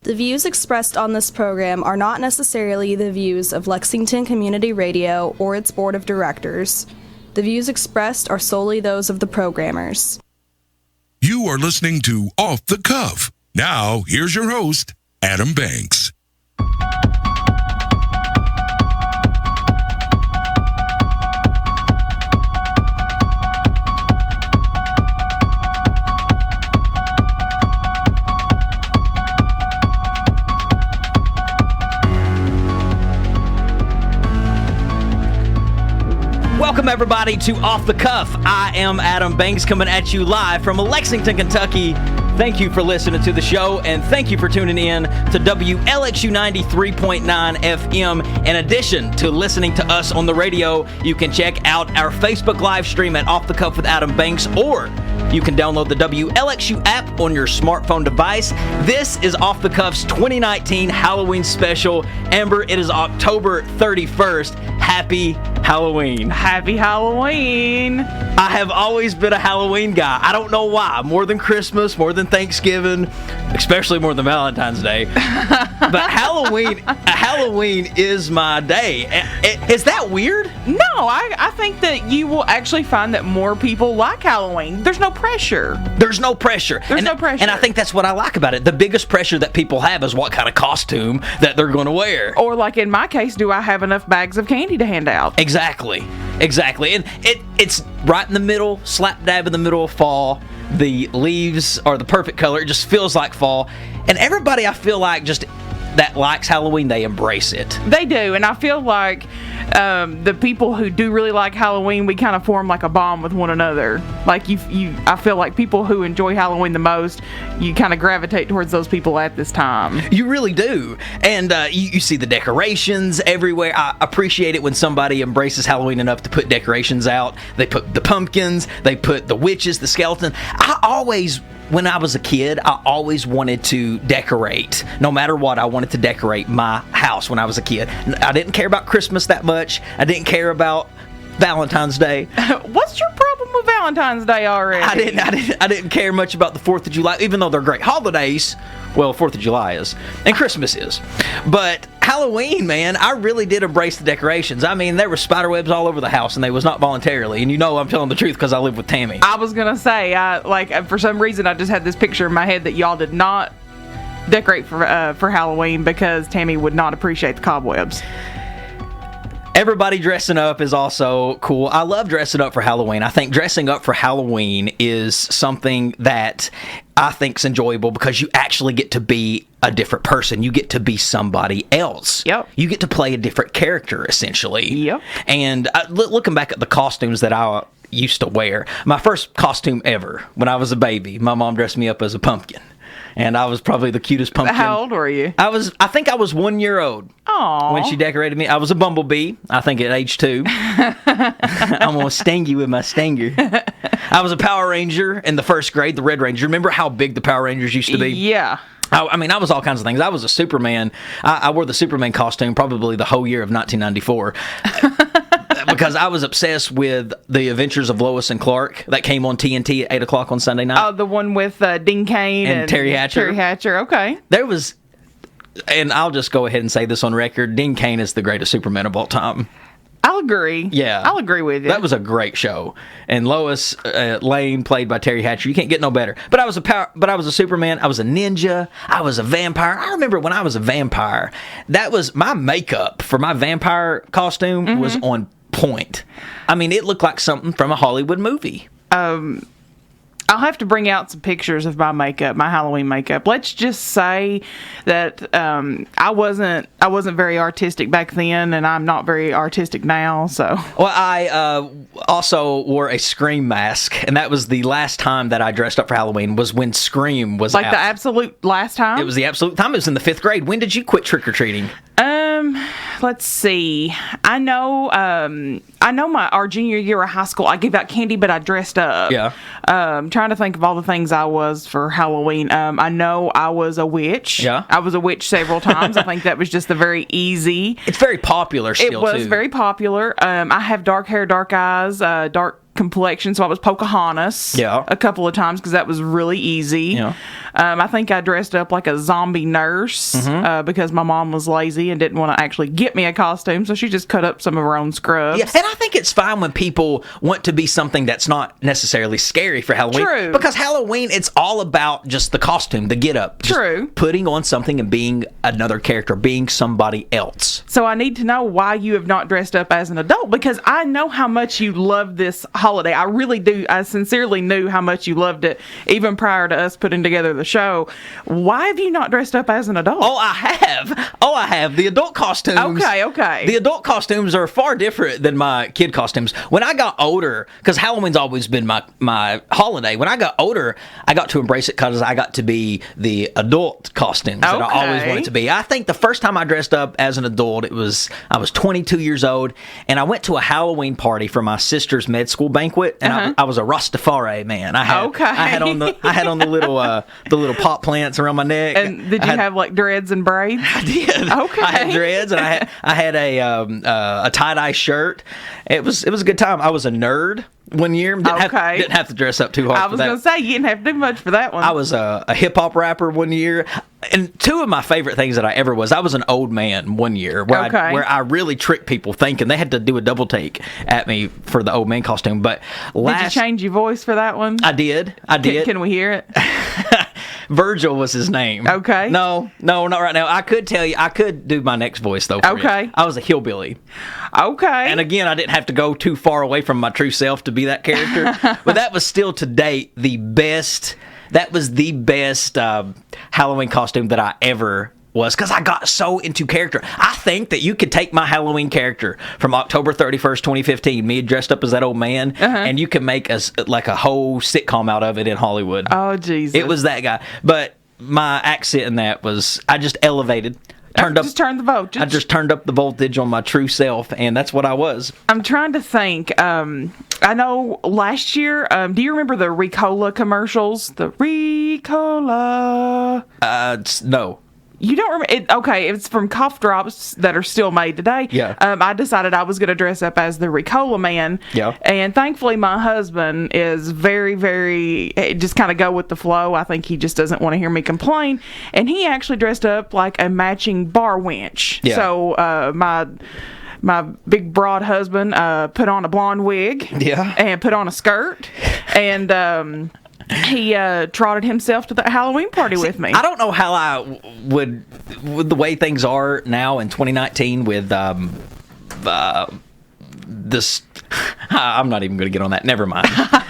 The views expressed on this program are not necessarily the views of Lexington Community Radio or its board of directors. The views expressed are solely those of the programmers. You are listening to Off the Cuff. Now, here's your host, Adam Banks. Welcome, everybody, to Off the Cuff. I am Adam Banks, coming at you live from Lexington, Kentucky. Thank you for listening to the show, and thank you for tuning in to WLXU 93.9 FM. In addition to listening to us on the radio, you can check out our Facebook live stream at Off the Cuff with Adam Banks, or you can download the WLXU app on your smartphone device. This is Off the Cuff's 2019 Halloween Special. Amber, it is October 31st. Happy Halloween. Happy Halloween. I have always been a Halloween guy. I don't know why. More than Christmas, more than Thanksgiving, especially more than Valentine's Day. But Halloween is my day. Is that weird? No, I think that you will actually find that more people like Halloween. There's no pressure. There's no pressure. No pressure. And I think that's what I like about it. The biggest pressure that people have is what kind of costume that they're going to wear. Or like in my case, do I have enough bags of candy to hand out? Exactly. And it's right in the middle, slap dab in the middle of fall. The leaves are the perfect color. It just feels like fall. And everybody, I feel like, just that likes Halloween, they embrace it. They do, and I feel like the people who do really like Halloween, we kind of form like a bond with one another. Like I feel like people who enjoy Halloween the most, you kind of gravitate towards those people at this time. You really do. And you see the decorations everywhere. I appreciate it when somebody embraces Halloween enough to put decorations out. They put the pumpkins, they put the witches, the skeleton. When I was a kid, I always wanted to decorate. No matter what, I wanted to decorate my house when I was a kid. I didn't care about Christmas that much. I didn't care about Valentine's Day. What's your problem with Valentine's Day already? I didn't care much about the 4th of July, even though they're great holidays. Well, 4th of July is, and Christmas is. But Halloween, man, I really did embrace the decorations. I mean, there were spider webs all over the house, and they was not voluntarily. And you know I'm telling the truth because I live with Tammy. I was going to say, for some reason, I just had this picture in my head that y'all did not decorate for Halloween because Tammy would not appreciate the cobwebs. Everybody dressing up is also cool. I love dressing up for Halloween. I think dressing up for Halloween is something that I think is enjoyable because you actually get to be a different person. You get to be somebody else. Yep. You get to play a different character, essentially. Yep. And looking back at the costumes that I used to wear, my first costume ever, when I was a baby, my mom dressed me up as a pumpkin. And I was probably the cutest pumpkin. How old were you? I think I was 1 year old. Aww. When she decorated me. I was a bumblebee, I think at age 2. I'm going to sting you with my stinger. I was a Power Ranger in the 1st grade, the Red Ranger. Remember how big the Power Rangers used to be? Yeah. I mean, I was all kinds of things. I was a Superman. I wore the Superman costume probably the whole year of 1994. Because I was obsessed with the Adventures of Lois and Clark that came on TNT at 8 o'clock on Sunday night. Oh, the one with Dean Cain and Terry Hatcher. Terry Hatcher, okay. There was, and I'll just go ahead and say this on record, Dean Cain is the greatest Superman of all time. I'll agree. Yeah. I'll agree with you. That was a great show. And Lois Lane, played by Terry Hatcher, you can't get no better. But I was a Superman, I was a ninja, I was a vampire. I remember when I was a vampire, that was my makeup for my vampire costume was on point. I mean, it looked like something from a Hollywood movie. I'll have to bring out some pictures of my makeup, my Halloween makeup. Let's just say that I wasn't very artistic back then, and I'm not very artistic now. So, well, I also wore a Scream mask, and that was the last time that I dressed up for Halloween. Was when Scream was like out. The absolute last time. It was the absolute time. It was in the 5th grade. When did you quit trick or treating? Let's see. I know our junior year of high school, I gave out candy, but I dressed up. Yeah. Trying to think of all the things I was for Halloween. I know I was a witch. Yeah. I was a witch several times. I think that was just a very easy. It's very popular still, It was too. very popular. I have dark hair, dark eyes, dark complexion, so I was Pocahontas a couple of times because that was really easy. Yeah. I think I dressed up like a zombie nurse because my mom was lazy and didn't want to actually get me a costume, so she just cut up some of her own scrubs. Yeah, and I think it's fine when people want to be something that's not necessarily scary for Halloween. True. Because Halloween, it's all about just the costume, the get-up. True. Putting on something and being another character, being somebody else. So I need to know why you have not dressed up as an adult, because I know how much you love this holiday. I really do. I sincerely knew how much you loved it, even prior to us putting together the show. Why have you not dressed up as an adult? Oh, I have. The adult costumes. Okay. The adult costumes are far different than my kid costumes. When I got older, because Halloween's always been my holiday, when I got older, I got to embrace it because I got to be the adult costumes that I always wanted to be. I think the first time I dressed up as an adult, I was 22 years old, and I went to a Halloween party for my sister's med school banquet, and I was a Rastafari man. I had on the little pot plants around my neck. And did you have like dreads and braids? I did. Okay. I had dreads, and I had a tie-dye shirt. It was a good time. I was a nerd one year. Didn't have to dress up too hard. I was going to say, you didn't have to do much for that one. I was a hip-hop rapper one year. And two of my favorite things that I was an old man one year where I really tricked people thinking they had to do a double take at me for the old man costume. But did you change your voice for that one? I did. Can we hear it? Virgil was his name. Okay. No, not right now. I could tell you, I could do my next voice though. Okay. I was a hillbilly. Okay. And again, I didn't have to go too far away from my true self to be that character. But that was still to date the best. That was the best Halloween costume that I ever was, because I got so into character. I think that you could take my Halloween character from October 31st, 2015, me dressed up as that old man, and you can make like a whole sitcom out of it in Hollywood. Oh, Jesus. It was that guy. But my accent in that was, I just elevated. I just turned up the voltage on my true self, and that's what I was. I'm trying to think. I know last year, do you remember the Ricola commercials? The Ricola. No. You don't remember it? Okay, it's from cough drops that are still made today. Yeah. I decided I was going to dress up as the Ricola man. Yeah. And thankfully, my husband is very, very just kind of go with the flow. I think he just doesn't want to hear me complain. And he actually dressed up like a matching bar winch. Yeah. So my big broad husband put on a blonde wig. Yeah. And put on a skirt. And he trotted himself to the Halloween party with me. I don't know how I would, with the way things are now in 2019 with this. I'm not even going to get on that. Never mind.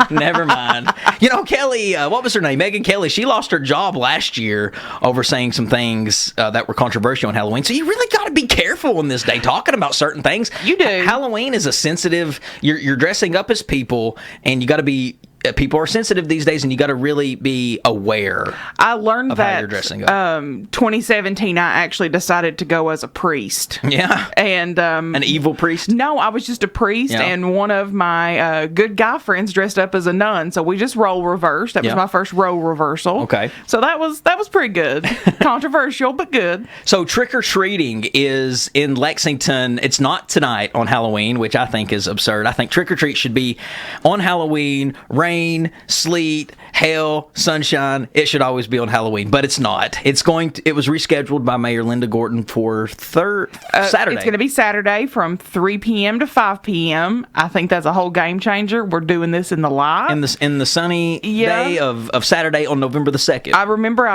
Never mind. You know, Kelly, what was her name? Megyn Kelly. She lost her job last year over saying some things that were controversial on Halloween. So you really got to be careful in this day talking about certain things. You do. Halloween is a sensitive. You're dressing up as people, and you got to be. People are sensitive these days, and you got to really be aware. I learned of that how you're dressing up. 2017, I actually decided to go as a priest. Yeah, and an evil priest. No, I was just a priest, and one of my good guy friends dressed up as a nun. So we just role reversed. That was my first role reversal. Okay, so that was pretty good. Controversial, but good. So trick or treating is in Lexington. It's not tonight on Halloween, which I think is absurd. I think trick or treat should be on Halloween. Rain, sleet, hail, sunshine. It should always be on Halloween, but it's not. It was rescheduled by Mayor Linda Gorton for Saturday. It's going to be Saturday from 3 p.m. to 5 p.m. I think that's a whole game changer. We're doing this in the live. In the sunny day of Saturday on November the 2nd. I remember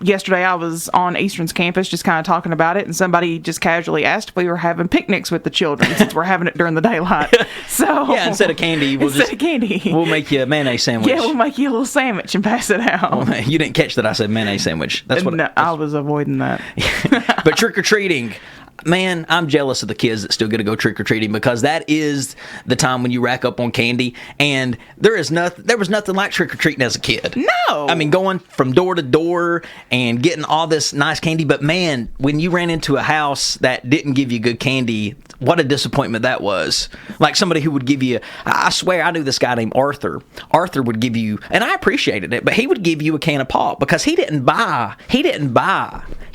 yesterday I was on Eastern's campus just kind of talking about it, and somebody just casually asked if we were having picnics with the children since we're having it during the daylight. So instead of candy, we'll make you a mayonnaise sandwich. Yeah, we'll make you a little sandwich and pass it out. Well, you didn't catch that I said mayonnaise sandwich. I was avoiding that. But trick-or-treating, man, I'm jealous of the kids that still get to go trick-or-treating, because that is the time when you rack up on candy, and there was nothing like trick-or-treating as a kid. No! I mean, going from door to door and getting all this nice candy, but man, when you ran into a house that didn't give you good candy, what a disappointment that was. Like somebody who would give you, I swear I knew this guy named Arthur. Arthur would give you, and I appreciated it, but he would give you a can of pop because he didn't buy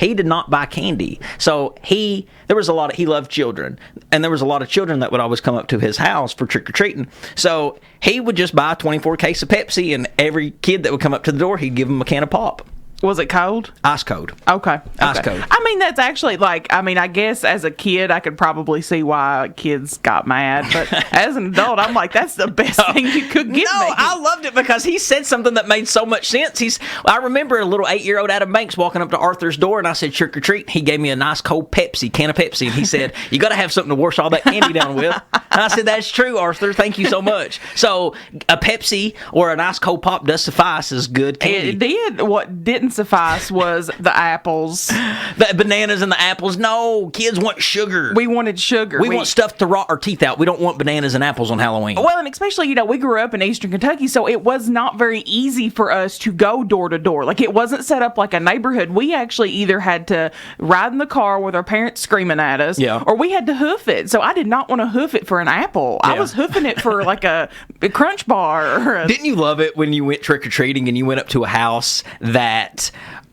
he did not buy candy. So he loved children, and there was a lot of children that would always come up to his house for trick-or-treating. So he would just buy a 24 case of Pepsi, and every kid that would come up to the door, he'd give them a can of pop. Was it cold? Ice cold. Okay. Ice cold. I mean, that's actually I guess as a kid, I could probably see why kids got mad. But as an adult, I'm like, that's the best thing you could give me. I loved it because he said something that made so much sense. I remember a little 8-year-old Adam Banks walking up to Arthur's door, and I said, trick or treat. He gave me a nice cold can of Pepsi, and he said, you got to have something to wash all that candy down with. And I said, that's true, Arthur. Thank you so much. So a Pepsi or a nice cold pop does suffice as good candy. It did. What didn't suffice was the apples. The bananas and the apples. No, kids want sugar. We wanted sugar. We want stuff to rot our teeth out. We don't want bananas and apples on Halloween. Well, and especially, we grew up in Eastern Kentucky, so it was not very easy for us to go door to door. Like, it wasn't set up like a neighborhood. We actually either had to ride in the car with our parents screaming at us, or we had to hoof it. So I did not want to hoof it for an apple. I was hoofing it for like a Crunch Bar. Didn't you love it when you went trick-or-treating and you went up to a house that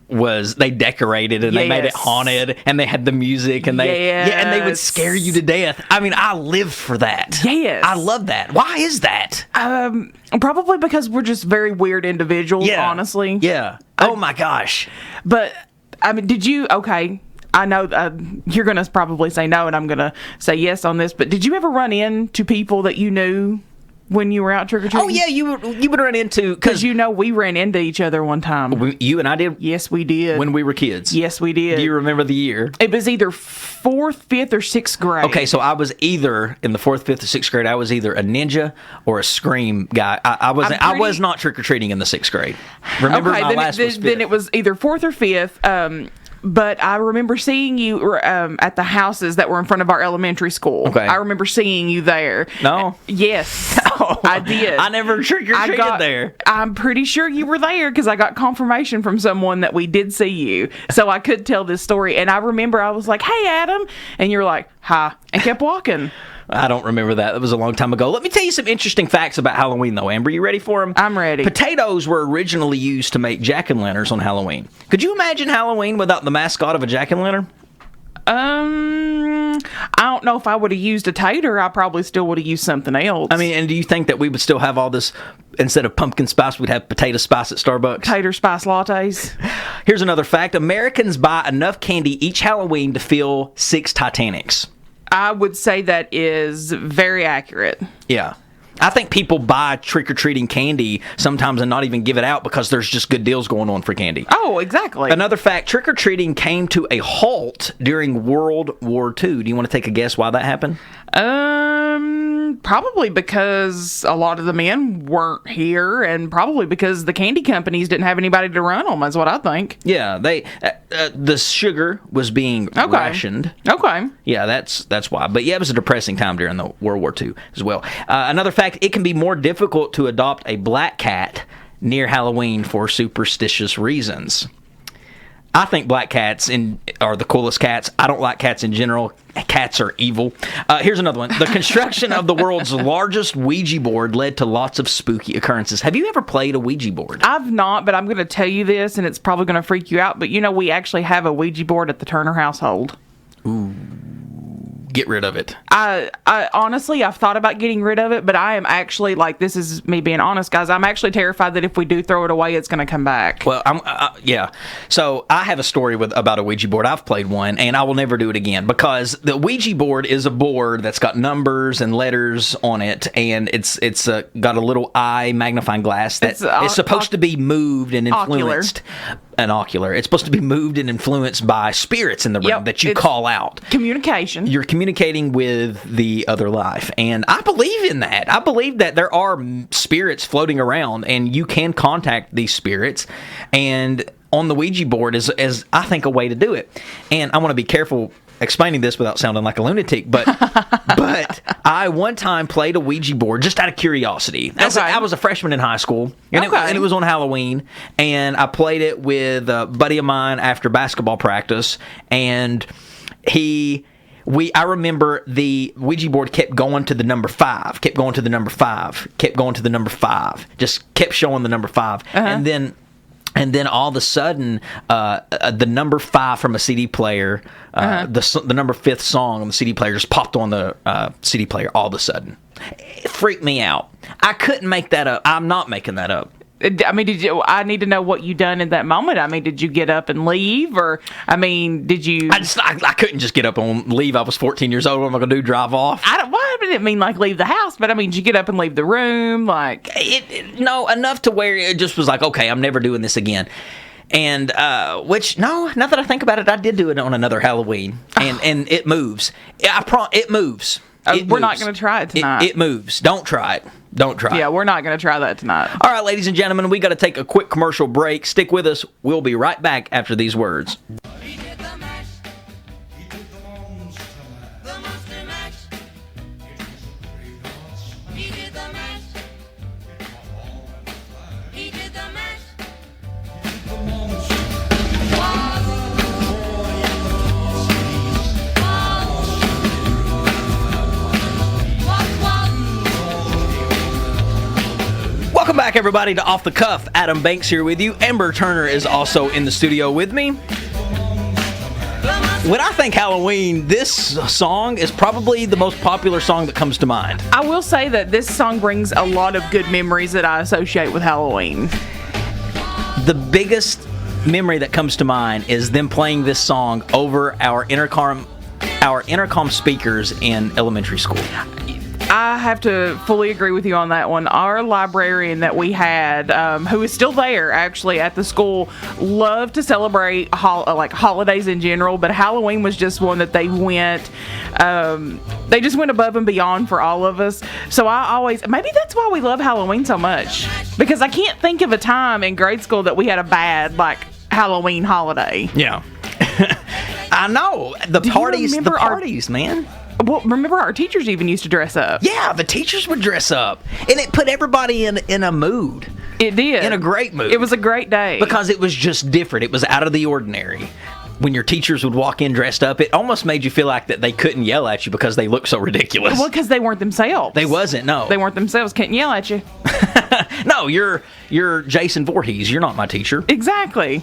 they decorated and they made it haunted and they had the music and and they would scare you to death. I mean, I lived for that. Yes. I love that. Why is that? Probably because we're just very weird individuals, honestly. Yeah. Oh my gosh. But I mean, I know you're going to probably say no, and I'm going to say yes on this, but did you ever run into people that you knew when you were out trick-or-treating? Oh, yeah, you would run into... Because we ran into each other one time. You and I did? Yes, we did. When we were kids? Yes, we did. Do you remember the year? It was either 4th, 5th, or 6th grade. Okay, so I was either, in the 4th, 5th, or 6th grade, I was either a ninja or a scream guy. I was not trick-or-treating in the 6th grade. Remember, my last was 5th. Then it was either 4th or 5th. But I remember seeing you at the houses that were in front of our elementary school. Okay. I remember seeing you there. No? Yes. No. I did. I never trick-or-treated there. I'm pretty sure you were there because I got confirmation from someone that we did see you. So I could tell this story. And I remember I was like, hey, Adam. And you're like, hi. And kept walking. I don't remember that. That was a long time ago. Let me tell you some interesting facts about Halloween, though. Amber, you ready for them? I'm ready. Potatoes were originally used to make jack-o'-lanterns on Halloween. Could you imagine Halloween without the mascot of a jack-o'-lantern? I don't know if I would have used a tater. I probably still would have used something else. I mean, and do you think that we would still have all this, instead of pumpkin spice, we'd have potato spice at Starbucks? Tater spice lattes. Here's another fact. Americans buy enough candy each Halloween to fill 6 Titanics. I would say that is very accurate. Yeah. I think people buy trick-or-treating candy sometimes and not even give it out because there's just good deals going on for candy. Oh, exactly. Another fact, trick-or-treating came to a halt during World War II. Do you want to take a guess why that happened? Probably because a lot of the men weren't here, and probably because the candy companies didn't have anybody to run them, is what I think. Yeah, the sugar was being rationed. Okay. Yeah, that's why. But yeah, it was a depressing time during the World War II as well. Another fact, it can be more difficult to adopt a black cat near Halloween for superstitious reasons. I think black cats are the coolest cats. I don't like cats in general. Cats are evil. Here's another one. The construction of the world's largest Ouija board led to lots of spooky occurrences. Have you ever played a Ouija board? I've not, but I'm going to tell you this, and it's probably going to freak you out. But we actually have a Ouija board at the Turner household. Ooh. Get rid of it. I honestly, I've thought about getting rid of it, but I am actually, this is me being honest, guys, I'm actually terrified that if we do throw it away, it's going to come back. Well, yeah. So I have a story about a Ouija board. I've played one, and I will never do it again because the Ouija board is a board that's got numbers and letters on it, and it's got a little eye magnifying glass that is supposed to be moved and influenced. Ocular. It's supposed to be moved and influenced by spirits in the room that you call out. Communication. You're communicating with the other life. And I believe in that. I believe that there are spirits floating around and you can contact these spirits. And on the Ouija board is I think, a way to do it. And I want to be careful explaining this without sounding like a lunatic, but I one time played a Ouija board just out of curiosity. I was a freshman in high school, and it was on Halloween, and I played it with a buddy of mine after basketball practice, and I remember the Ouija board kept going to the number 5, kept going to the number 5, kept going to the number 5, just kept showing the number 5, and then And then all of a sudden, the number 5 from a CD player, the number 5th song on the CD player just popped on the CD player all of a sudden. It freaked me out. I couldn't make that up. I'm not making that up. I mean, I need to know what you done in that moment. I mean, did you get up and leave, or I mean, did you? I couldn't just get up and leave. I was 14 years old. What am I gonna do? Drive off? I didn't mean like leave the house, but I mean, did you get up and leave the room? Like, no, enough to where it just was like, okay, I'm never doing this again. And now that I think about it, I did do it on another Halloween, and it moves. It moves. We're not going to try it tonight. It moves. Don't try it. Don't try it. Yeah, we're not going to try that tonight. All right, ladies and gentlemen, we got to take a quick commercial break. Stick with us. We'll be right back after these words. He did the mash. He did the monster mash. The monster mash. He did the mash. He did the mash. Welcome back, everybody, to Off the Cuff. Adam Banks here with you. Amber Turner is also in the studio with me. When I think Halloween, this song is probably the most popular song that comes to mind. I will say that this song brings a lot of good memories that I associate with Halloween. The biggest memory that comes to mind is them playing this song over our intercom speakers in elementary school. I have to fully agree with you on that one. Our librarian that we had, who is still there actually at the school, loved to celebrate holidays in general, but Halloween was just one that they just went above and beyond for all of us. So maybe that's why we love Halloween so much, because I can't think of a time in grade school that we had a bad Halloween holiday. Yeah. I know. The parties, man. Well, remember our teachers even used to dress up. Yeah, the teachers would dress up. And it put everybody in a mood. It did. In a great mood. It was a great day. Because it was just different. It was out of the ordinary. When your teachers would walk in dressed up, it almost made you feel like that they couldn't yell at you because they looked so ridiculous. Well, because they weren't themselves. They wasn't, no. They weren't themselves. Can't yell at you. No, you're Jason Voorhees. You're not my teacher. Exactly.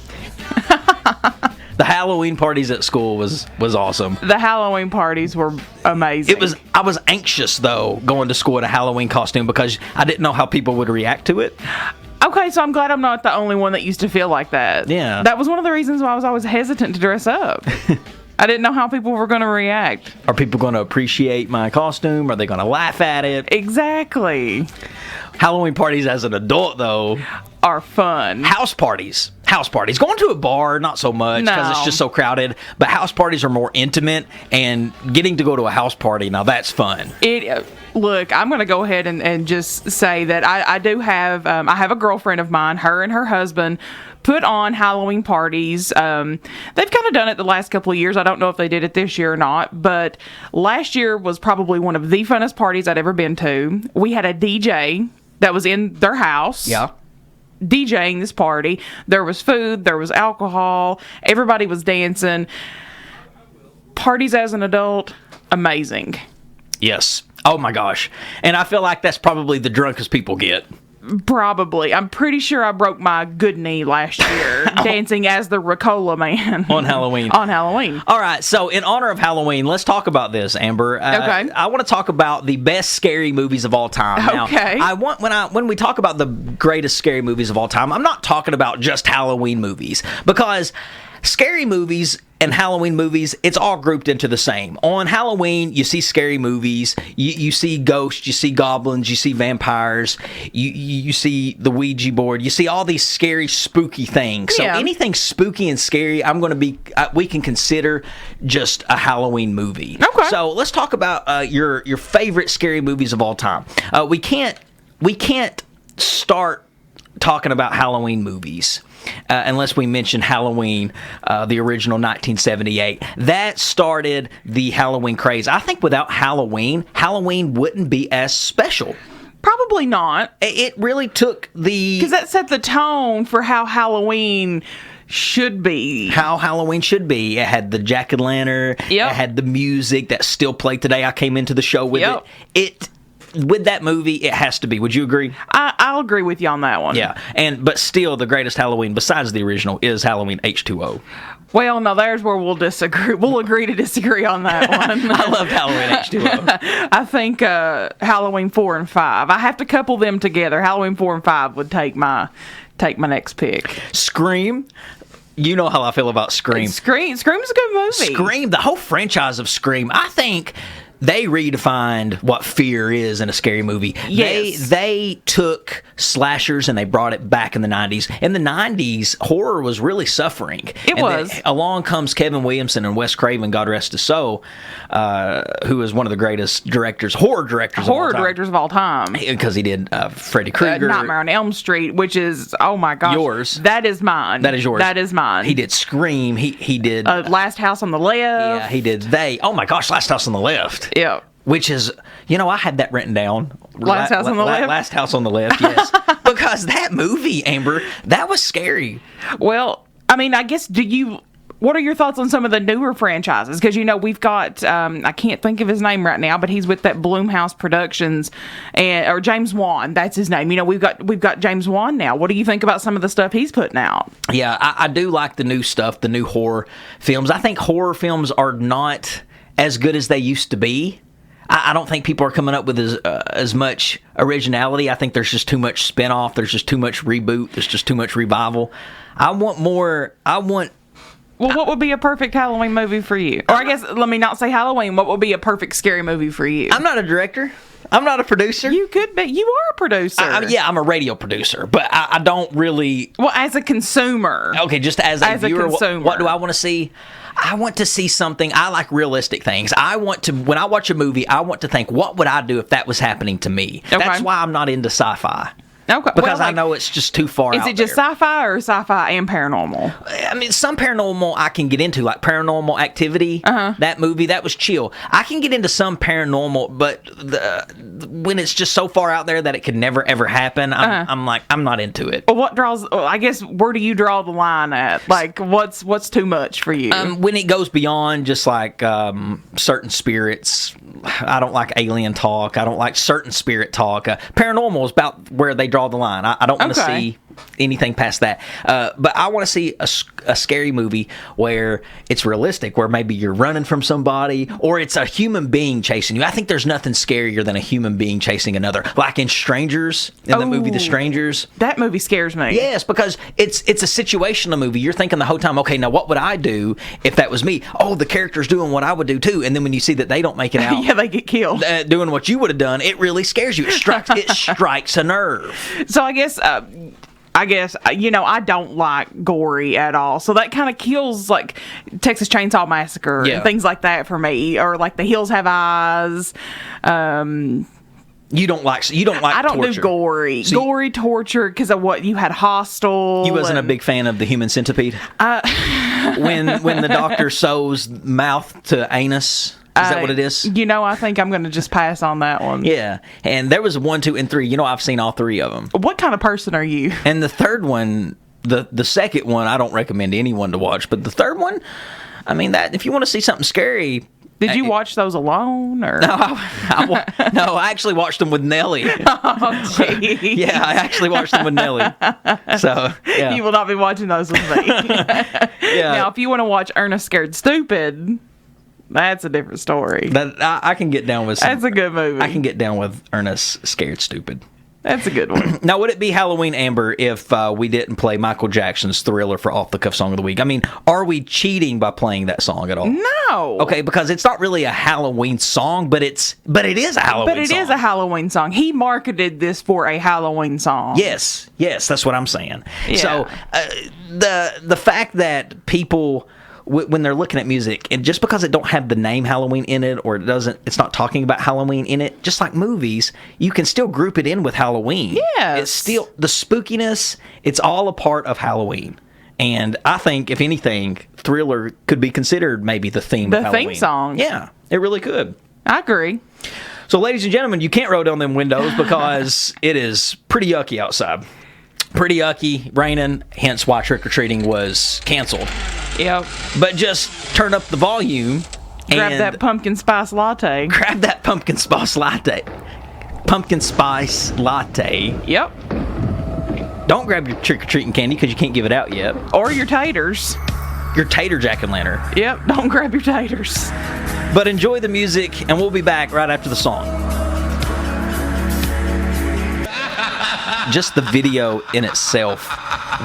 The Halloween parties at school was awesome. The Halloween parties were amazing. I was anxious, though, going to school in a Halloween costume because I didn't know how people would react to it. Okay, so I'm glad I'm not the only one that used to feel like that. Yeah. That was one of the reasons why I was always hesitant to dress up. I didn't know how people were going to react. Are people going to appreciate my costume? Are they going to laugh at it? Exactly. Halloween parties as an adult, though, are fun. House parties. Going to a bar, not so much because it's just so crowded. But house parties are more intimate, and getting to go to a house party, now that's fun. Look, I'm going to go ahead and just say that I do have, I have a girlfriend of mine, her and her husband put on Halloween parties. They've kind of done it the last couple of years. I don't know if they did it this year or not, but last year was probably one of the funnest parties I'd ever been to. We had a DJ that was in their house. Yeah. DJing this party. There was food, there was alcohol, everybody was dancing. Parties as an adult, amazing. Yes. Oh my gosh. And I feel like that's probably the drunkest people get. Probably. I'm pretty sure I broke my good knee last year dancing as the Ricola Man. On Halloween. On Halloween. All right, so in honor of Halloween, let's talk about this, Amber. Okay. I want to talk about the best scary movies of all time. Okay. Now, when we talk about the greatest scary movies of all time, I'm not talking about just Halloween movies, because scary movies and Halloween movies, it's all grouped into the same. On Halloween, you see scary movies, you see ghosts, you see goblins, you see vampires, you see the Ouija board, you see all these scary, spooky things. So anything spooky and scary, we can consider just a Halloween movie. Okay. So let's talk about your favorite scary movies of all time. We can't start talking about Halloween movies unless we mention Halloween, the original 1978. That started the Halloween craze. I think without Halloween wouldn't be as special. Probably not. It really took because that set the tone for how Halloween should be. How Halloween should be. It had the jack-o'-lantern. Yep. It had the music that still played today. I came into the show with it. with that movie, it has to be. Would you agree? I'll agree with you on that one. Yeah, but still, the greatest Halloween besides the original is Halloween H2O. Well, no, there's where we'll disagree. We'll agree to disagree on that one. I loved Halloween H2O. I think Halloween 4 and 5. I have to couple them together. Halloween 4 and 5 would take my next pick. Scream. You know how I feel about Scream. Scream's a good movie. Scream, the whole franchise of Scream, I think they redefined what fear is in a scary movie. Yes. They took slashers and they brought it back in the 90s. In the 90s, horror was really suffering. It was. Then along comes Kevin Williamson and Wes Craven, God rest his soul, who is one of the greatest horror directors of all time. Because he did Freddy Krueger. Nightmare on Elm Street, which is, oh my gosh. Yours. That is mine. That is yours. That is mine. He did Scream. He did... Last House on the Left. Yeah, he did Oh my gosh, Last House on the Left. Yeah. Which is, I had that written down. Last House on the Left? Last House on the Left, yes. Because that movie, Amber, that was scary. Well, I mean, I guess, what are your thoughts on some of the newer franchises? Because, we've got, I can't think of his name right now, but he's with that Blumhouse Productions, or James Wan, that's his name. We've got James Wan now. What do you think about some of the stuff he's putting out? Yeah, I do like the new stuff, the new horror films. I think horror films are not as good as they used to be. I don't think people are coming up with as much originality. I think there's just too much spin-off. There's just too much reboot. There's just too much revival. I want more. Well, what would be a perfect Halloween movie for you? Or I guess, let me not say Halloween. What would be a perfect scary movie for you? I'm not a director. I'm not a producer. You could be. You are a producer. I'm a radio producer, but I don't really... Well, as a consumer. Okay, just as a viewer, a consumer. What do I want to see? I want to see something. I like realistic things. When I watch a movie, I want to think, what would I do if that was happening to me? Okay. That's why I'm not into sci-fi. Okay. Because I know it's just too far out Is it just sci-fi or sci-fi and paranormal? I mean, some paranormal I can get into, like Paranormal Activity. That movie, that was chill. I can get into some paranormal, but when it's just so far out there that it could never ever happen, I'm like, I'm not into it. Well, I guess, where do you draw the line at? Like, what's too much for you? When it goes beyond just like certain spirits. I don't like alien talk. I don't like certain spirit talk. Paranormal is about where they draw the line. I don't want to see anything past that. But I want to see a scary movie where it's realistic, where maybe you're running from somebody, or it's a human being chasing you. I think there's nothing scarier than a human being chasing another. Like in Strangers, in the movie The Strangers. That movie scares me. Yes, because it's a situational movie. You're thinking the whole time, okay, now what would I do if that was me? Oh, the character's doing what I would do too. And then when you see that they don't make it out, yeah, they get killed. Doing what you would have done, it really scares you. It strikes a nerve. So I guess, I don't like gory at all. So that kind of kills, like, Texas Chainsaw Massacre and things like that for me. Or, like, The Hills Have Eyes. You don't like I don't torture. do gory. So gory torture because of what you had. Hostel. You wasn't a big fan of the Human Centipede? When the doctor sews mouth to anus. Is that what it is? I think I'm going to just pass on that one. Yeah. And there was 1, 2, and 3. I've seen all 3 of them. What kind of person are you? And the third one, the second one, I don't recommend anyone to watch. But the third one, I mean, that if you want to see something scary... Did you watch those alone? Or? No, I actually watched them with Nellie. Oh, gee. Yeah, I actually watched them with Nellie. So, yeah. You will not be watching those with me. Yeah. Now, if you want to watch Ernest Scared Stupid... That's a different story. I can get down with some... That's a good movie. I can get down with Ernest Scared Stupid. That's a good one. Now, would it be Halloween, Amber, if we didn't play Michael Jackson's Thriller for Off the Cuff Song of the Week? I mean, are we cheating by playing that song at all? No. Okay, because it's not really a Halloween song, but it is a Halloween song. But it is a Halloween song. He marketed this for a Halloween song. Yes, that's what I'm saying. Yeah. So, the fact that people... when they're looking at music, and just because it don't have the name Halloween in it, or it's not talking about Halloween in it, just like movies, you can still group it in with Halloween. Yes. It's still, the spookiness, it's all a part of Halloween. And I think, if anything, Thriller could be considered maybe the theme of Halloween. The theme song. Yeah, it really could. I agree. So, ladies and gentlemen, you can't roll down them windows because it is pretty yucky outside. Pretty yucky, raining, hence why trick-or-treating was canceled. Yep. But just turn up the volume Grab that pumpkin spice latte. Grab that pumpkin spice latte. pumpkin spice latte. Yep. Don't grab your trick-or-treating candy because you can't give it out yet. Or your taters. Your tater jack-o'-lantern. Yep, don't grab your taters. But enjoy the music, and we'll be back right after the song. Just the video in itself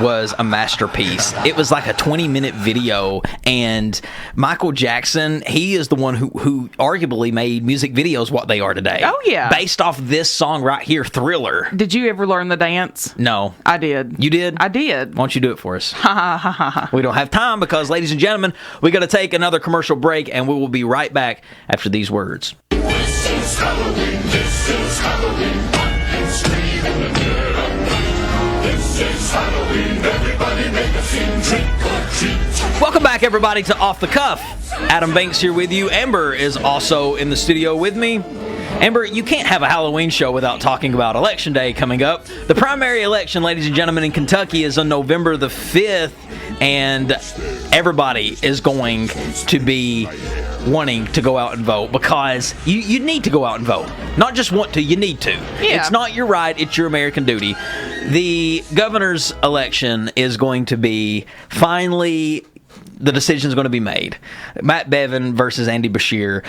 was a masterpiece. It was like a 20-minute video, and Michael Jackson, he is the one who arguably made music videos what they are today. Oh, yeah. Based off this song right here, Thriller. Did you ever learn the dance? No. I did. You did? I did. Why don't you do it for us? We don't have time because, ladies and gentlemen, we got to take another commercial break, and we will be right back after these words. This is Halloween, this is Halloween, pumpkin scream in the dead of night. This is Halloween, everybody make a scene, trick or treat. Welcome back, everybody, to Off the Cuff. Adam Banks here with you. Amber is also in the studio with me. Amber, you can't have a Halloween show without talking about Election Day coming up. The primary election, ladies and gentlemen, in Kentucky is on November the 5th, and everybody is going to be wanting to go out and vote because you need to go out and vote. Not just want to, you need to. Yeah. It's not your right, it's your American duty. The governor's election is going to be finally... The decision is going to be made. Matt Bevin versus Andy Beshear.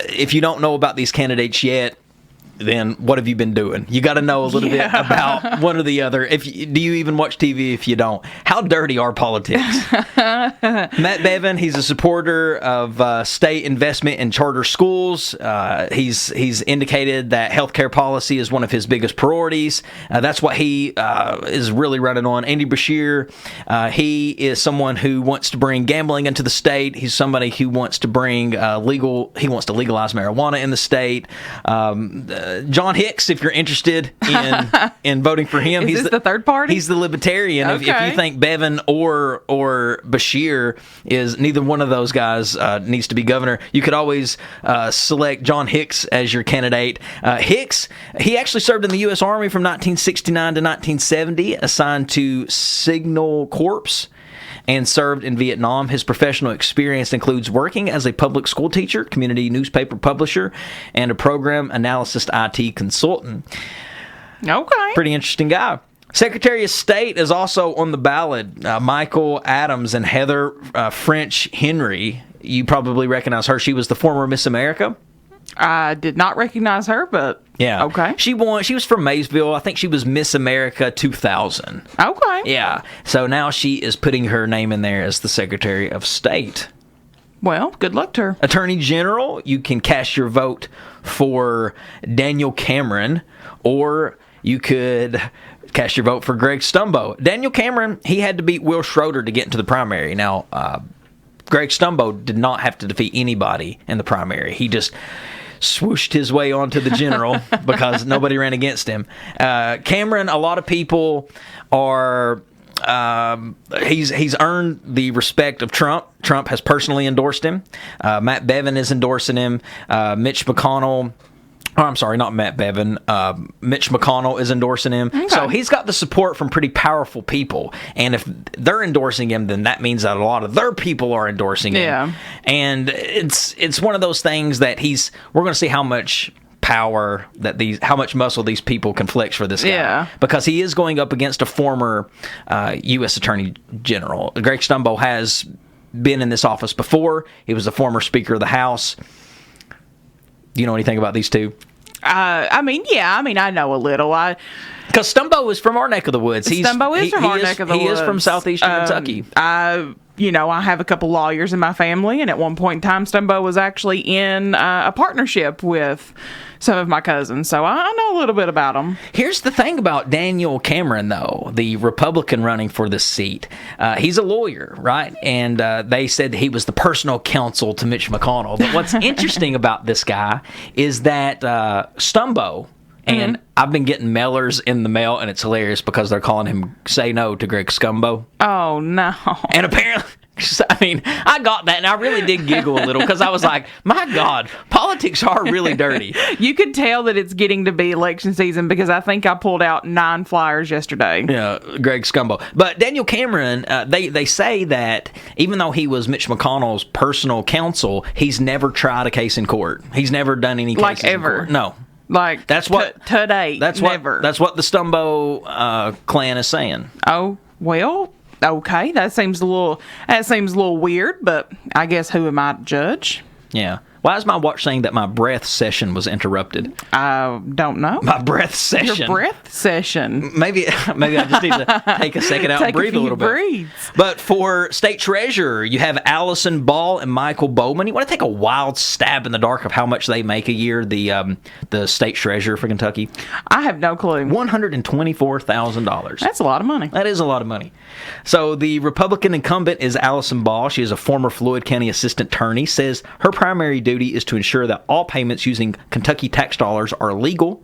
If you don't know about these candidates yet, then what have you been doing? You got to know a little bit about one or the other. Do you even watch TV if you don't? How dirty are politics? Matt Bevin, he's a supporter of state investment in charter schools. He's indicated that healthcare policy is one of his biggest priorities. That's what he is really running on. Andy Beshear, he is someone who wants to bring gambling into the state. He's somebody who wants to bring he wants to legalize marijuana in the state. John Hicks, if you're interested in voting for him. Is this the third party? He's the libertarian. Okay. If you think Bevin or Beshear is neither one of those guys needs to be governor, you could always select John Hicks as your candidate. Hicks, he actually served in the U.S. Army from 1969 to 1970, assigned to Signal Corps, and served in Vietnam. His professional experience includes working as a public school teacher, community newspaper publisher, and a program analyst IT consultant. Okay. Pretty interesting guy. Secretary of State is also on the ballot. Michael Adams and Heather French Henry. You probably recognize her. She was the former Miss America. I did not recognize her, but Yeah. okay. She won. She was from Maysville. I think she was Miss America 2000. Okay. Yeah. So now she is putting her name in there as the Secretary of State. Well, good luck to her. Attorney General, you can cast your vote for Daniel Cameron, or you could cast your vote for Greg Stumbo. Daniel Cameron, he had to beat Will Schroeder to get into the primary. Now, Greg Stumbo did not have to defeat anybody in the primary. He just swooshed his way onto the general because nobody ran against him. Cameron, a lot of people are... he's earned the respect of Trump. Trump has personally endorsed him. Matt Bevin is endorsing him. Mitch McConnell... Oh, I'm sorry, not Matt Bevin. Mitch McConnell is endorsing him. Okay. So he's got the support from pretty powerful people. And if they're endorsing him, then that means that a lot of their people are endorsing him. Yeah. And it's one of those things that we're going to see how much power how much muscle these people can flex for this guy. Yeah. Because he is going up against a former U.S. Attorney General. Greg Stumbo has been in this office before. He was the former Speaker of the House. Do you know anything about these two? I know a little. Because Stumbo is from our neck of the woods. Stumbo is from our neck of the woods. He is from southeastern Kentucky. I have a couple lawyers in my family, and at one point in time, Stumbo was actually in a partnership with some of my cousins, so I know a little bit about them. Here's the thing about Daniel Cameron, though, the Republican running for this seat. He's a lawyer, right? And they said that he was the personal counsel to Mitch McConnell. But what's interesting about this guy is that Stumbo, and I've been getting mailers in the mail, and it's hilarious because they're calling him Say No to Greg Scumbo. Oh, no. And apparently... I got that, and I really did giggle a little because I was like, my God, politics are really dirty. You could tell that it's getting to be election season because I think I pulled out 9 flyers yesterday. Yeah, Greg Scumbo. But Daniel Cameron, they say that even though he was Mitch McConnell's personal counsel, he's never tried a case in court. He's never done any cases like ever. in court. No. Like That's what today. That's never. That's what the Stumbo clan is saying. Oh well, okay. That seems a little weird, but I guess who am I to judge? Yeah. Why is my watch saying that my breath session was interrupted? I don't know. My breath session. Your breath session. Maybe I just need to take a second out and Take a breathe a few little bit. breathes. But for state treasurer, you have Allison Ball and Michael Bowman. You want to take a wild stab in the dark of how much they make a year? The state treasurer for Kentucky, I have no clue. $124,000. That's a lot of money. That is a lot of money. So the Republican incumbent is Allison Ball. She is a former Floyd County assistant attorney. Says her primary duty is to ensure that all payments using Kentucky tax dollars are legal,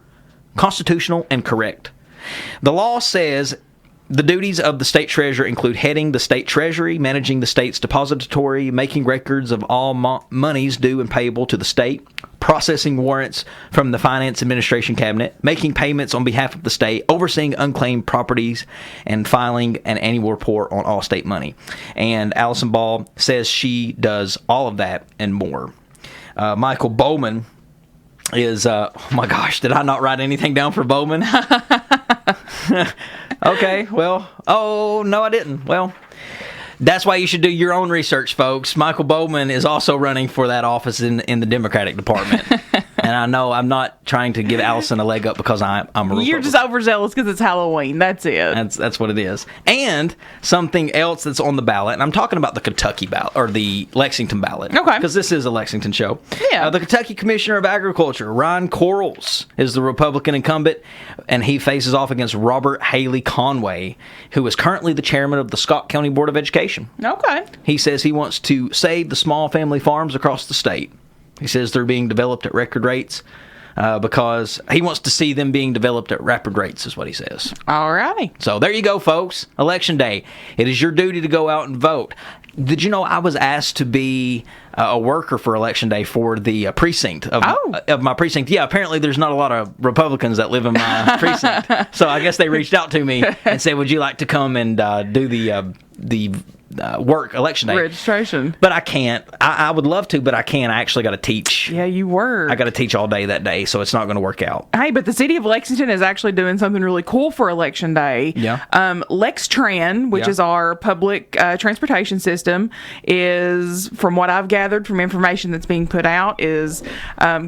constitutional, and correct. The law says the duties of the state treasurer include heading the state treasury, managing the state's depository, making records of all monies due and payable to the state, processing warrants from the Finance Administration Cabinet, making payments on behalf of the state, overseeing unclaimed properties, and filing an annual report on all state money. And Allison Ball says she does all of that and more. Michael Bowman is, oh my gosh, did I not write anything down for Bowman? Okay, well, oh, no, I didn't. Well, that's why you should do your own research, folks. Michael Bowman is also running for that office in the Democratic department. And I know I'm not trying to give Allison a leg up because I'm a Republican. You're just overzealous because it's Halloween. That's it. That's what it is. And something else that's on the ballot, and I'm talking about the Kentucky ballot, or the Lexington ballot. Okay. Because this is a Lexington show. Yeah. The Kentucky Commissioner of Agriculture, Ron Quarles, is the Republican incumbent, and he faces off against Robert Haley Conway, who is currently the chairman of the Scott County Board of Education. Okay. He says he wants to save the small family farms across the state. He says they're being developed at record rates because he wants to see them being developed at rapid rates, is what he says. All righty. So there you go, folks. Election day. It is your duty to go out and vote. Did you know I was asked to be a worker for Election Day for the precinct of my precinct? Yeah, apparently there's not a lot of Republicans that live in my precinct. So I guess they reached out to me and said, would you like to come and do the work Election Day registration? But I can't. I would love to, but I can't. I actually got to teach. Yeah, you were. I got to teach all day that day, so it's not going to work out. Hey, but the city of Lexington is actually doing something really cool for Election Day. Yeah. LexTran, which is our public transportation system, is, from what I've gathered from information that's being put out, is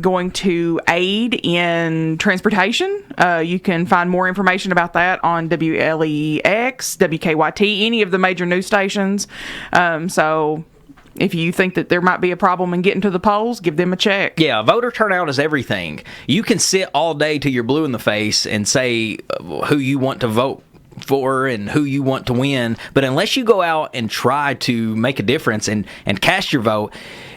going to aid in transportation. You can find more information about that on WLEX, WKYT, any of the major news stations. So if you think that there might be a problem in getting to the polls, give them a check. Yeah, voter turnout is everything. You can sit all day till you're blue in the face and say who you want to vote for and who you want to win, but unless you go out and try to make a difference and cast your vote,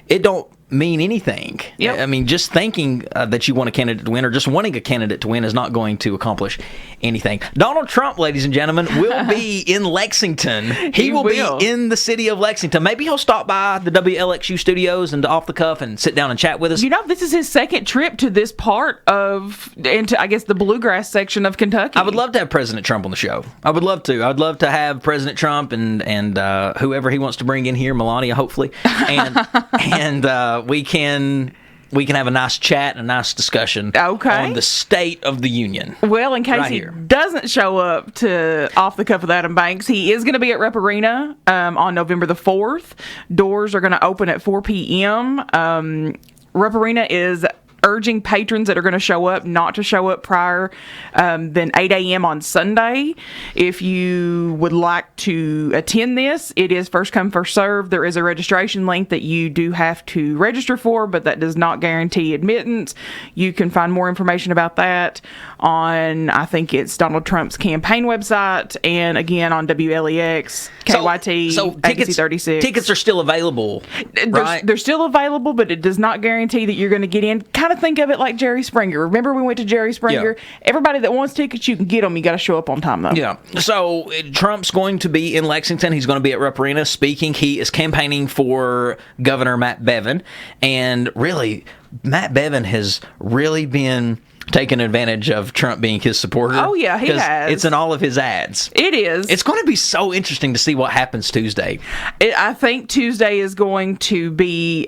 it don't mean anything. Yep. I mean, just thinking that you want a candidate to win or just wanting a candidate to win is not going to accomplish anything. Donald Trump, ladies and gentlemen, will be in Lexington. He will be in the city of Lexington. Maybe he'll stop by the WLXU studios and Off the Cuff and sit down and chat with us. You know, this is his second trip to this part of, into, I guess, the bluegrass section of Kentucky. I would love to have President Trump on the show. I would love to. I'd love to have President Trump and whoever he wants to bring in here, Melania, hopefully, and we can have a nice chat and a nice discussion on the state of the union. Well, in case he doesn't show up to Off the Cuff with Adam Banks, he is going to be at Rep Arena on November the 4th. Doors are going to open at 4 p.m. Rep Arena is urging patrons that are going to show up not to show up prior than 8 a.m. on Sunday. If you would like to attend this, it is first come, first serve. There is a registration link that you do have to register for, but that does not guarantee admittance. You can find more information about that on, I think it's Donald Trump's campaign website, and again on WLEX, KYT, so ABC 36. Tickets are still available, right? They're still available, but it does not guarantee that you're going to get in. Kind of think of it like Jerry Springer. Remember we went to Jerry Springer? Yeah. Everybody that wants tickets, you can get them. You got to show up on time, though. Yeah. So Trump's going to be in Lexington. He's going to be at Rep Arena speaking. He is campaigning for Governor Matt Bevin. And really, Matt Bevin has really been taking advantage of Trump being his supporter. Oh, yeah, he has. It's in all of his ads. It is. It's going to be so interesting to see what happens Tuesday. I think Tuesday is going to be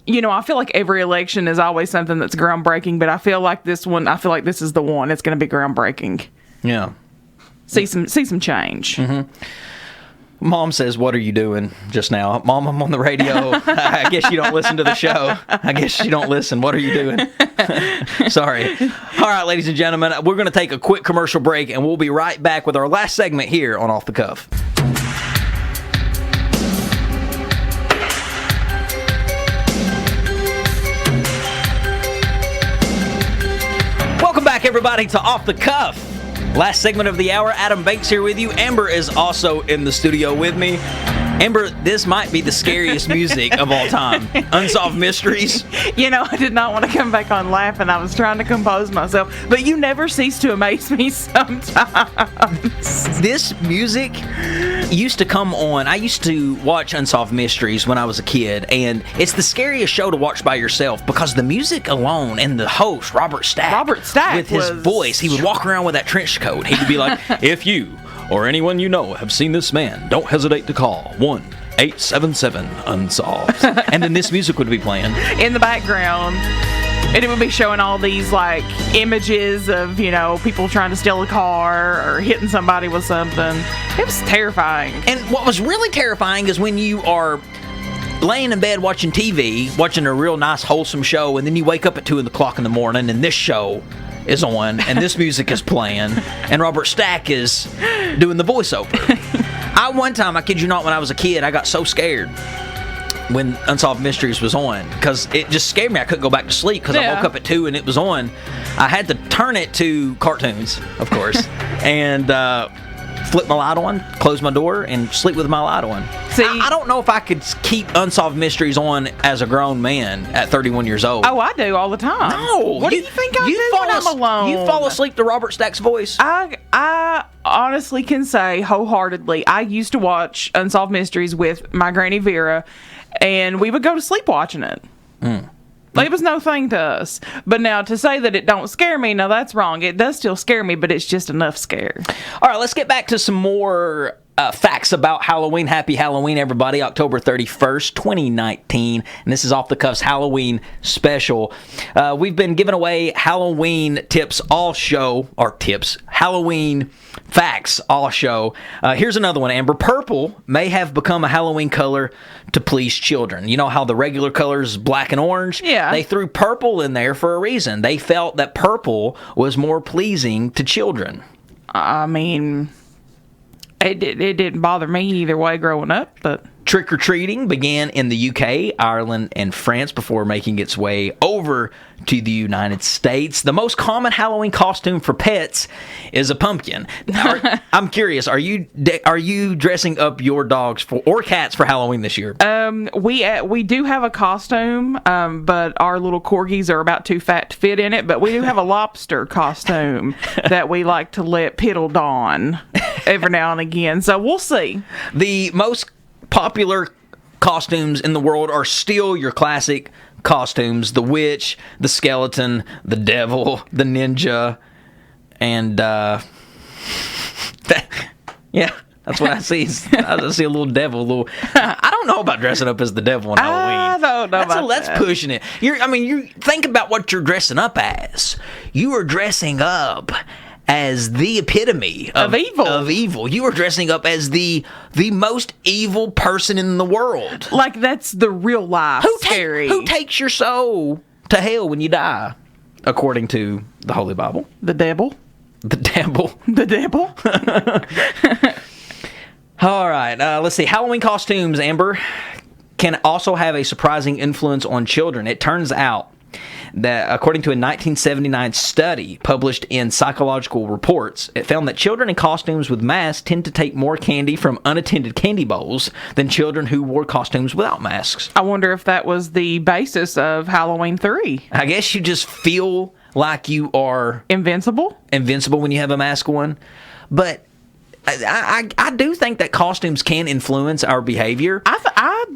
I feel like every election is always something that's groundbreaking, but I feel like this is the one. It's going to be groundbreaking. Yeah. See some change. Mm-hmm. Mom says, "What are you doing just now?" Mom, I'm on the radio. I guess you don't listen to the show. I guess you don't listen. What are you doing? Sorry. All right, ladies and gentlemen, we're going to take a quick commercial break, and we'll be right back with our last segment here on Off the Cuff. Welcome back, everybody, to Off the Cuff. Last segment of the hour. Adam Banks here with you. Amber is also in the studio with me. Amber, this might be the scariest music of all time. Unsolved Mysteries. I did not want to come back on laughing. I was trying to compose myself. But you never cease to amaze me sometimes. This music used to come on. I used to watch Unsolved Mysteries when I was a kid, and it's the scariest show to watch by yourself because the music alone and the host, Robert Stack, with his voice, he would walk around with that trench coat. He would be like, "If you or anyone you know have seen this man, don't hesitate to call 1-877-UNSOLVED." And then this music would be playing in the background. And it would be showing all these, images of, people trying to steal a car or hitting somebody with something. It was terrifying. And what was really terrifying is when you are laying in bed watching TV, watching a real nice, wholesome show, and then you wake up at 2 o'clock in the morning, and this show is on, and this music is playing, and Robert Stack is doing the voiceover. One time, I kid you not, when I was a kid, I got so scared when Unsolved Mysteries was on because it just scared me. I couldn't go back to sleep because I woke up at 2 and it was on. I had to turn it to cartoons, of course, and flip my light on, close my door, and sleep with my light on. See, I don't know if I could keep Unsolved Mysteries on as a grown man at 31 years old. Oh, I do all the time. No. What do you think I do when I'm alone? You fall asleep to Robert Stack's voice? I honestly can say wholeheartedly, I used to watch Unsolved Mysteries with my Granny Vera, and we would go to sleep watching it. It was no thing to us. But now to say that it don't scare me, no, that's wrong. It does still scare me, but it's just enough scare. All right, let's get back to some more facts about Halloween. Happy Halloween, everybody. October 31st, 2019. And this is Off the Cuff's Halloween Special. We've been giving away Halloween tips all show, or tips, Halloween facts all show. Here's another one, Amber. Purple may have become a Halloween color to please children. You know how the regular color is black and orange? Yeah. They threw purple in there for a reason. They felt that purple was more pleasing to children. I mean, it didn't bother me either way growing up, but... Trick-or-treating began in the UK, Ireland, and France before making its way over to the United States. The most common Halloween costume for pets is a pumpkin. I'm curious, are you dressing up your dogs or cats for Halloween this year? We do have a costume, but our little corgis are about too fat to fit in it. But we do have a lobster costume that we like to let Piddle don every now and again. So we'll see. The most popular costumes in the world are still your classic costumes: the witch, the skeleton, the devil, the ninja, and yeah, that's what I see. I see a little devil. I don't know about dressing up as the devil on Halloween. I don't know that's pushing it. You think about what you're dressing up as. You are dressing up as the epitome of evil. You are dressing up as the most evil person in the world. Like that's the real life scary. Who takes your soul to hell when you die, according to the Holy Bible? The devil. The devil. The devil. All right, let's see. Halloween costumes, Amber, can also have a surprising influence on children. It turns out that according to a 1979 study published in Psychological Reports, it found that children in costumes with masks tend to take more candy from unattended candy bowls than children who wore costumes without masks. I wonder if that was the basis of Halloween 3. I guess you just feel like you are invincible when you have a mask on. But I do think that costumes can influence our behavior.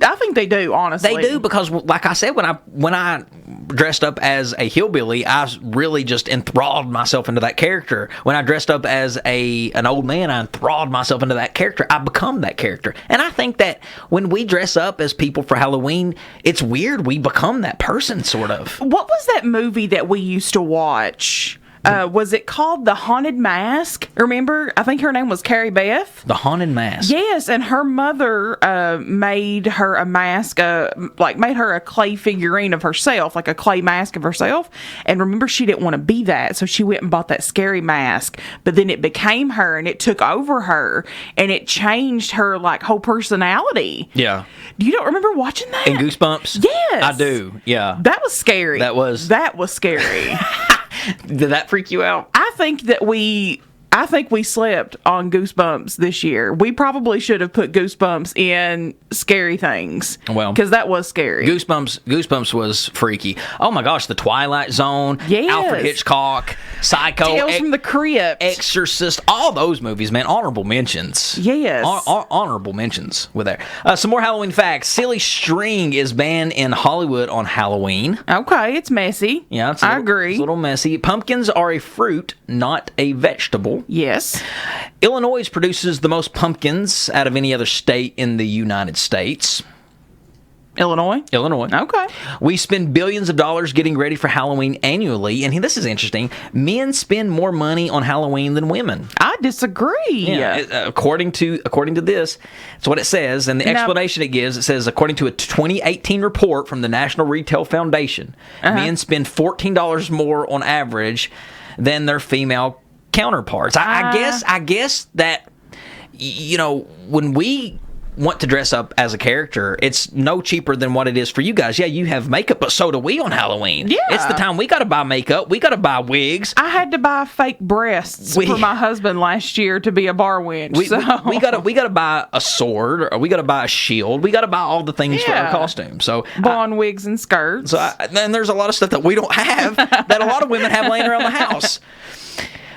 I think they do, honestly. They do, because, like I said, when I dressed up as a hillbilly, I really just enthralled myself into that character. When I dressed up as an old man, I enthralled myself into that character. I become that character. And I think that when we dress up as people for Halloween, it's weird. We become that person, sort of. What was that movie that we used to watch? Was it called The Haunted Mask? Remember? I think her name was Carrie Beth. The Haunted Mask. Yes, and her mother made her a mask, made her a clay figurine of herself, like a clay mask of herself. And remember, she didn't want to be that, so she went and bought that scary mask. But then it became her, and it took over her, and it changed her whole personality. Yeah. You don't remember watching that? And Goosebumps? Yes. I do, yeah. That was scary. That was scary. Did that freak you out? I think we slept on Goosebumps this year. We probably should have put Goosebumps in scary things. Well, because that was scary. Goosebumps was freaky. Oh my gosh, The Twilight Zone, yes. Alfred Hitchcock, Psycho, Tales from the Crypt, Exorcist, all those movies, man. Honorable mentions. Yes. Honorable mentions with there. Some more Halloween facts. Silly string is banned in Hollywood on Halloween. Okay, it's messy. Yeah, I agree. It's a little messy. Pumpkins are a fruit, not a vegetable. Yes. Illinois produces the most pumpkins out of any other state in the United States. Illinois. Okay. We spend billions of dollars getting ready for Halloween annually, and this is interesting. Men spend more money on Halloween than women. I disagree. Yeah, according to this, that's what it says, and the explanation it gives. It says, according to a 2018 report from the National Retail Foundation, men spend $14 more on average than their female counterparts. I guess that, when we want to dress up as a character, it's no cheaper than what it is for you guys. Yeah, you have makeup, but so do we on Halloween. Yeah. It's the time we got to buy makeup. We got to buy wigs. I had to buy fake breasts for my husband last year to be a bar wench. We got to buy a sword, or we got to buy a shield. We got to buy all the things for our costume. So blonde wigs and skirts. And there's a lot of stuff that we don't have that a lot of women have laying around the house.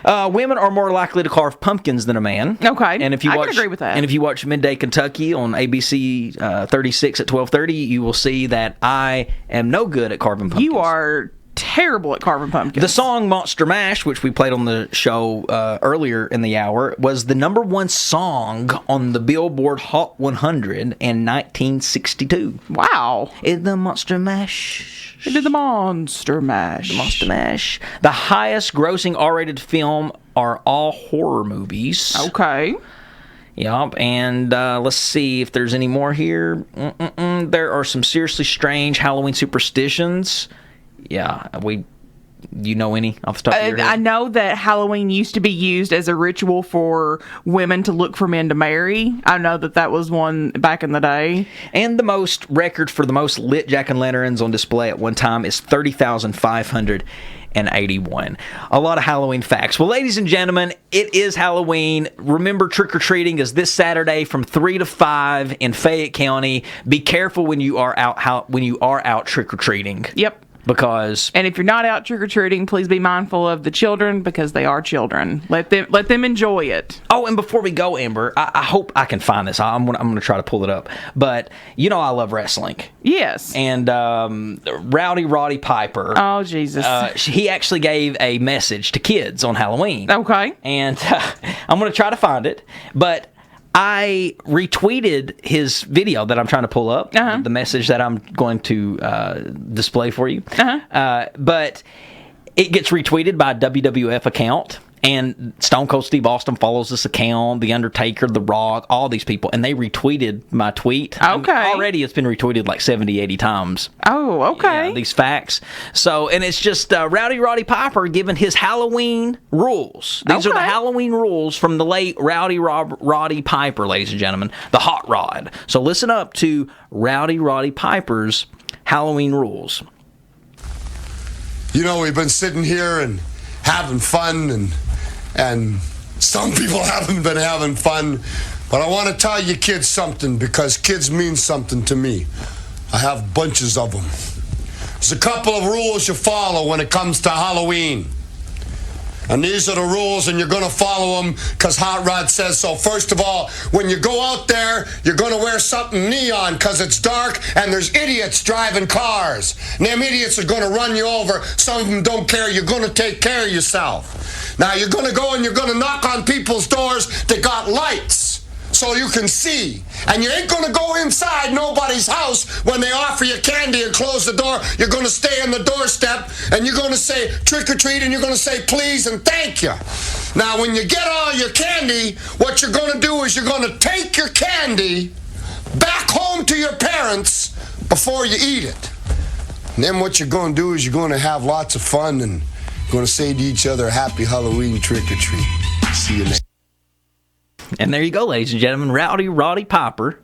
Women are more likely to carve pumpkins than a man. Okay, and if you I can agree with that. And if you watch Midday Kentucky on ABC 36 at 12:30, you will see that I am no good at carving pumpkins. You are terrible at carving pumpkins. The song Monster Mash, which we played on the show earlier in the hour, was the #1 song on the Billboard Hot 100 in 1962. Wow. In the Monster Mash. It did the Monster Mash. The Monster Mash. The highest grossing R-rated film are all horror movies. Okay. Yep, and let's see if there's any more here. There are some seriously strange Halloween superstitions. Yeah, you know any off the top of your head? I know that Halloween used to be used as a ritual for women to look for men to marry. I know that was one back in the day. And the record for the most lit jack-o'-lanterns on display at one time is 30,581. A lot of Halloween facts. Well, ladies and gentlemen, it is Halloween. Remember, trick-or-treating is this Saturday from 3 to 5 in Fayette County. Be careful when you are out trick-or-treating. Yep. And if you're not out trick-or-treating, please be mindful of the children, because they are children. Let them enjoy it. Oh, and before we go, Amber, I hope I can find this. I'm gonna try to pull it up. But I love wrestling. Yes. And Roddy Piper. Oh, Jesus. He actually gave a message to kids on Halloween. Okay. And I'm gonna try to find it, but I retweeted his video that I'm trying to pull up, the message that I'm going to display for you. But it gets retweeted by a WWF account, and Stone Cold Steve Austin follows this account, The Undertaker, The Rock, all these people, and they retweeted my tweet. Okay. Already it's been retweeted like 70, 80 times. Oh, okay. Yeah, these facts. So, and it's just Roddy Piper giving his Halloween rules. These are the Halloween rules from the late Roddy Piper, ladies and gentlemen, the Hot Rod. So listen up to Roddy Piper's Halloween rules. We've been sitting here and having fun, and some people haven't been having fun, but I want to tell you kids something, because kids mean something to me. I have bunches of them. There's a couple of rules you follow when it comes to Halloween. And these are the rules, and you're going to follow them because Hot Rod says so. First of all, when you go out there, you're going to wear something neon because it's dark and there's idiots driving cars. And them idiots are going to run you over. Some of them don't care. You're going to take care of yourself. Now, you're going to go and you're going to knock on people's doors that got lights so you can see. And you ain't going to go inside nobody's house when they offer you candy and close the door. You're going to stay on the doorstep and you're going to say trick or treat and you're going to say please and thank you. Now, when you get all your candy, what you're going to do is you're going to take your candy back home to your parents before you eat it. And then what you're going to do is you're going to have lots of fun and you're going to say to each other, happy Halloween, trick or treat. See you next. And there you go, ladies and gentlemen, Rowdy Roddy Piper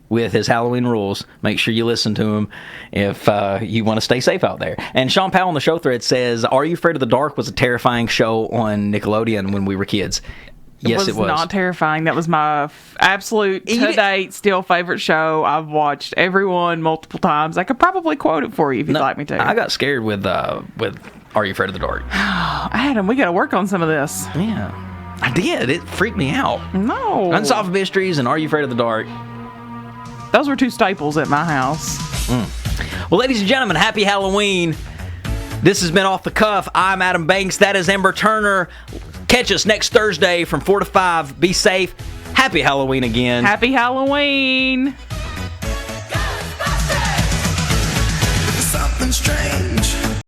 with his Halloween rules. Make sure you listen to him if you want to stay safe out there. And Sean Powell on the show thread says, Are You Afraid of the Dark was a terrifying show on Nickelodeon when we were kids. Yes, it was. Not terrifying. That was my absolute to-date still favorite show. I've watched every one multiple times. I could probably quote it for you if you'd like me to. I got scared with Are You Afraid of the Dark? Adam, we got to work on some of this. Yeah. I did. It freaked me out. No. Unsolved Mysteries and Are You Afraid of the Dark? Those were two staples at my house. Well, ladies and gentlemen, happy Halloween. This has been Off the Cuff. I'm Adam Banks. That is Ember Turner. Catch us next Thursday from 4 to 5. Be safe. Happy Halloween again. Happy Halloween. Something strange